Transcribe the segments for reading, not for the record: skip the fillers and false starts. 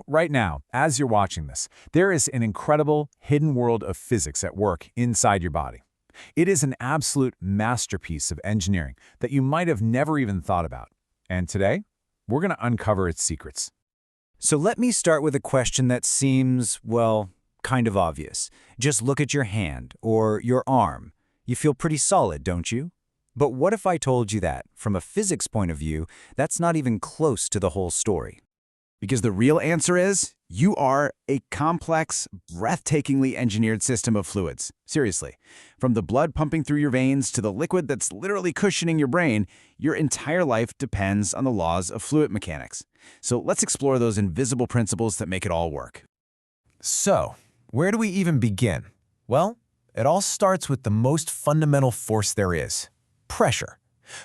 Right now, as you're watching this, there is an incredible hidden world of physics at work inside your body. It is an absolute masterpiece of engineering that you might have never even thought about. And today, we're going to uncover its secrets. So let me start with a question that seems, well, kind of obvious. Just look at your hand or your arm. You feel pretty solid, don't you? But what if I told you that, from a physics point of view, that's not even close to the whole story? Because the real answer is, you are a complex, breathtakingly engineered system of fluids. Seriously. From the blood pumping through your veins to the liquid that's literally cushioning your brain, your entire life depends on the laws of fluid mechanics. So let's explore those invisible principles that make it all work. So, where do we even begin? Well, it all starts with the most fundamental force there is: pressure.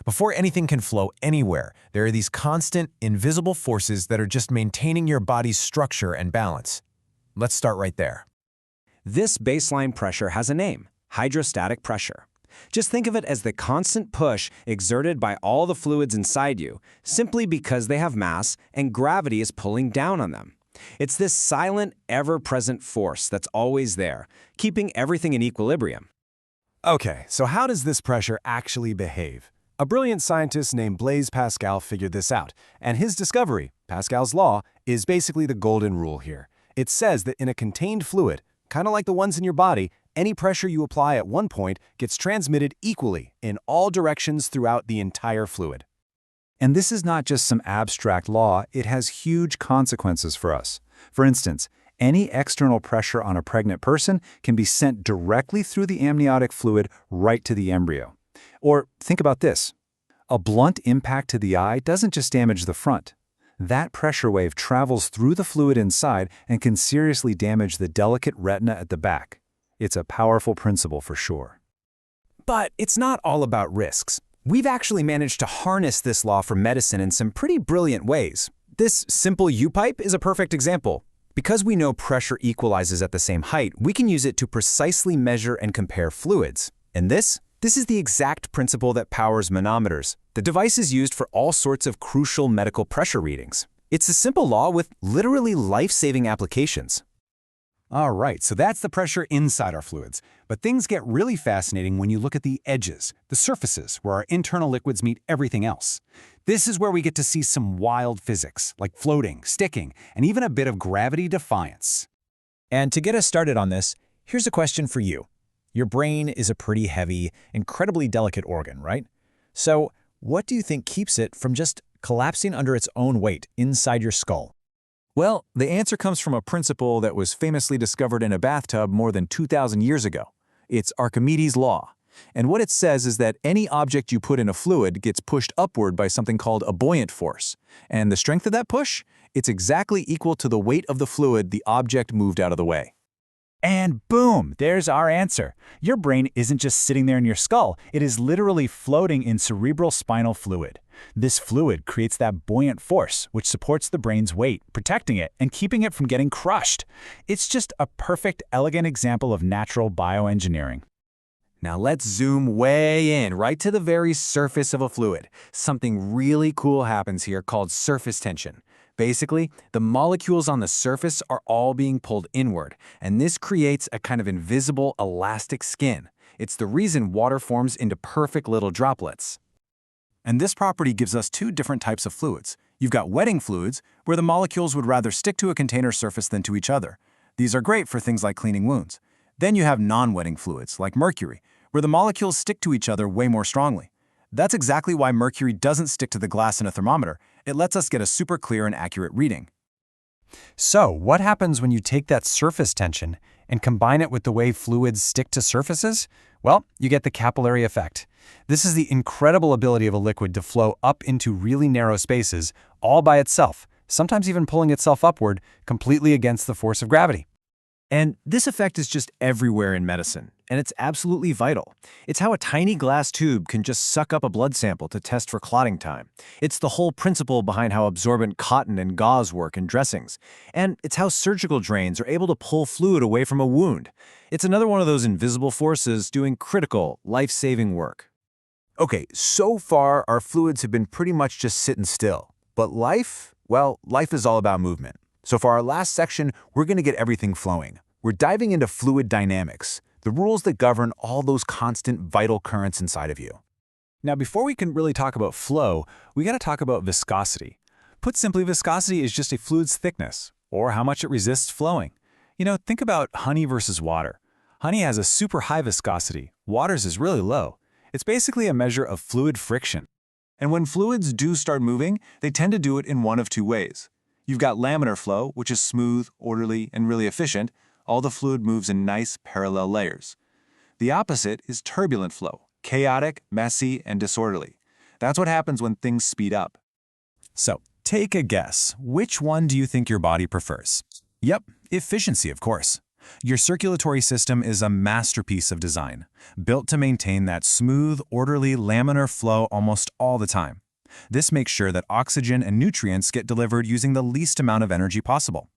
Before anything can flow anywhere, there are these constant, invisible forces that are just maintaining your body's structure and balance. Let's start right there. This baseline pressure has a name: hydrostatic pressure. Just think of it as the constant push exerted by all the fluids inside you, simply because they have mass and gravity is pulling down on them. It's this silent, ever-present force that's always there, keeping everything in equilibrium. Okay, so how does this pressure actually behave? A brilliant scientist named Blaise Pascal figured this out, and his discovery, Pascal's law, is basically the golden rule here. It says that in a contained fluid, kind of like the ones in your body, any pressure you apply at one point gets transmitted equally in all directions throughout the entire fluid. And this is not just some abstract law, it has huge consequences for us. For instance, any external pressure on a pregnant person can be sent directly through the amniotic fluid right to the embryo. Or think about this. A blunt impact to the eye doesn't just damage the front. That pressure wave travels through the fluid inside and can seriously damage the delicate retina at the back. It's a powerful principle for sure. But it's not all about risks. We've actually managed to harness this law for medicine in some pretty brilliant ways. This simple U-pipe is a perfect example. Because we know pressure equalizes at the same height, we can use it to precisely measure and compare fluids. And this is the exact principle that powers manometers. The device is used for all sorts of crucial medical pressure readings. It's a simple law with literally life-saving applications. All right, so that's the pressure inside our fluids. But things get really fascinating when you look at the edges, the surfaces, where our internal liquids meet everything else. This is where we get to see some wild physics, like floating, sticking, and even a bit of gravity defiance. And to get us started on this, here's a question for you. Your brain is a pretty heavy, incredibly delicate organ, right? So, what do you think keeps it from just collapsing under its own weight inside your skull? Well, the answer comes from a principle that was famously discovered in a bathtub more than 2,000 years ago. It's Archimedes' law. And what it says is that any object you put in a fluid gets pushed upward by something called a buoyant force. And the strength of that push? It's exactly equal to the weight of the fluid the object moved out of the way. And boom, there's our answer. Your brain isn't just sitting there in your skull, it is literally floating in cerebral spinal fluid. This fluid creates that buoyant force, which supports the brain's weight, protecting it and keeping it from getting crushed. It's just a perfect, elegant example of natural bioengineering. Now let's zoom way in, right to the very surface of a fluid. Something really cool happens here called surface tension. Basically, the molecules on the surface are all being pulled inward, and this creates a kind of invisible elastic skin. It's the reason water forms into perfect little droplets. And this property gives us two different types of fluids. You've got wetting fluids, where the molecules would rather stick to a container surface than to each other. These are great for things like cleaning wounds. Then you have non-wetting fluids, like mercury, where the molecules stick to each other way more strongly. That's exactly why mercury doesn't stick to the glass in a thermometer. It lets us get a super clear and accurate reading. So, what happens when you take that surface tension and combine it with the way fluids stick to surfaces? Well, you get the capillary effect. This is the incredible ability of a liquid to flow up into really narrow spaces all by itself, sometimes even pulling itself upward completely against the force of gravity. And this effect is just everywhere in medicine, and it's absolutely vital. It's how a tiny glass tube can just suck up a blood sample to test for clotting time. It's the whole principle behind how absorbent cotton and gauze work in dressings. And it's how surgical drains are able to pull fluid away from a wound. It's another one of those invisible forces doing critical, life-saving work. Okay, so far our fluids have been pretty much just sitting still. But life? Well, life is all about movement. So for our last section, we're going to get everything flowing. We're diving into fluid dynamics, the rules that govern all those constant vital currents inside of you. Now, before we can really talk about flow, we got to talk about viscosity. Put simply, viscosity is just a fluid's thickness, or how much it resists flowing. Think about honey versus water. Honey has a super high viscosity. Water's is really low. It's basically a measure of fluid friction. And when fluids do start moving, they tend to do it in one of two ways. You've got laminar flow, which is smooth, orderly, and really efficient. All the fluid moves in nice parallel layers. The opposite is turbulent flow, chaotic, messy, and disorderly. That's what happens when things speed up. So, take a guess. Which one do you think your body prefers? Yep, efficiency, of course. Your circulatory system is a masterpiece of design, built to maintain that smooth, orderly, laminar flow almost all the time. This makes sure that oxygen and nutrients get delivered using the least amount of energy possible.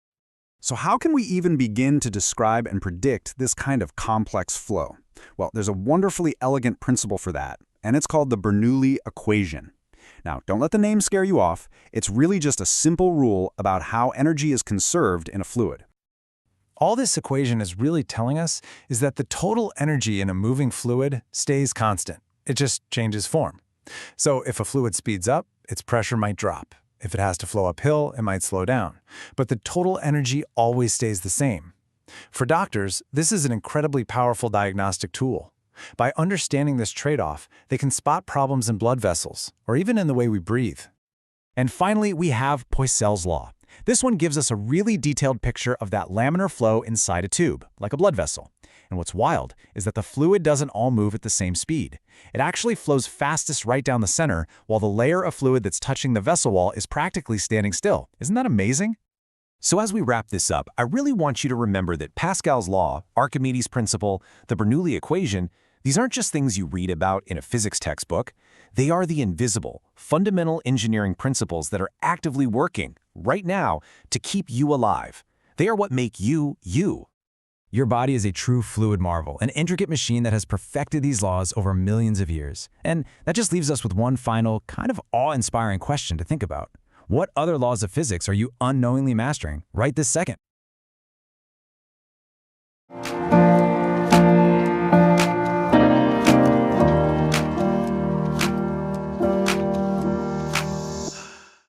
So how can we even begin to describe and predict this kind of complex flow? Well, there's a wonderfully elegant principle for that, and it's called the Bernoulli equation. Now, don't let the name scare you off. It's really just a simple rule about how energy is conserved in a fluid. All this equation is really telling us is that the total energy in a moving fluid stays constant. It just changes form. So if a fluid speeds up, its pressure might drop. If it has to flow uphill, it might slow down. But the total energy always stays the same. For doctors, this is an incredibly powerful diagnostic tool. By understanding this trade-off, they can spot problems in blood vessels, or even in the way we breathe. And finally, we have Poiseuille's law. This one gives us a really detailed picture of that laminar flow inside a tube, like a blood vessel. And what's wild is that the fluid doesn't all move at the same speed. It actually flows fastest right down the center, while the layer of fluid that's touching the vessel wall is practically standing still. Isn't that amazing? So as we wrap this up, I really want you to remember that Pascal's law, Archimedes' principle, the Bernoulli equation, these aren't just things you read about in a physics textbook. They are the invisible, fundamental engineering principles that are actively working, right now, to keep you alive. They are what make you, you. Your body is a true fluid marvel, an intricate machine that has perfected these laws over millions of years. And that just leaves us with one final, kind of awe-inspiring question to think about. What other laws of physics are you unknowingly mastering right this second?